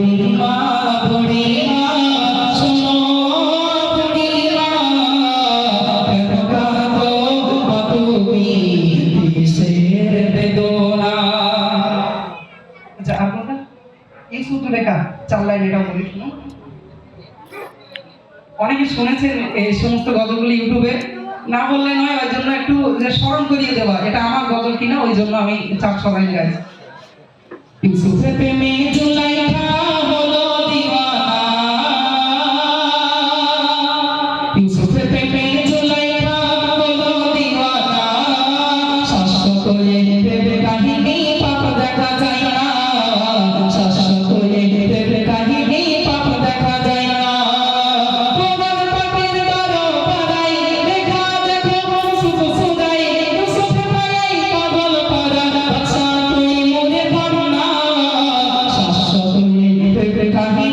বুড়িমা বুড়িমা শোনো বুড়িমা কেন কাঁদো তুমি কিসের বেদনা। আচ্ছা আপনারা এই সূত্রটা কার 4 লাইন এটা বলি শুনুন। অনেকে শুনেছেন এই সমস্ত গজলগুলি ইউটিউবে, না বললে নয়, ওই জন্য একটু স্মরণ করিয়ে দেওয়া, এটা আমার গজল কিনা, ওই জন্য আমি 4 লাইন গাই। ইউসুফের প্রেমে জুলাইখা হলো দিওয়ানা, ইউসুফের প্রেমে জুলাইখা হলো দিওয়ানা, শাশ্বত এই প্রেম কাহিনী পাপ দেখা যায় না, শাশ্বত এই প্রেম কাহিনী পাপ দেখা যায় না। কোরআন পাকের 12 পারায় লেখা দেখো ইউসুফ সুদাই, ইউসুফ পারাই পাগল পারা, বাদশা তুই মোরে ধর না, শাশ্বত এই প্রেম কাহিনী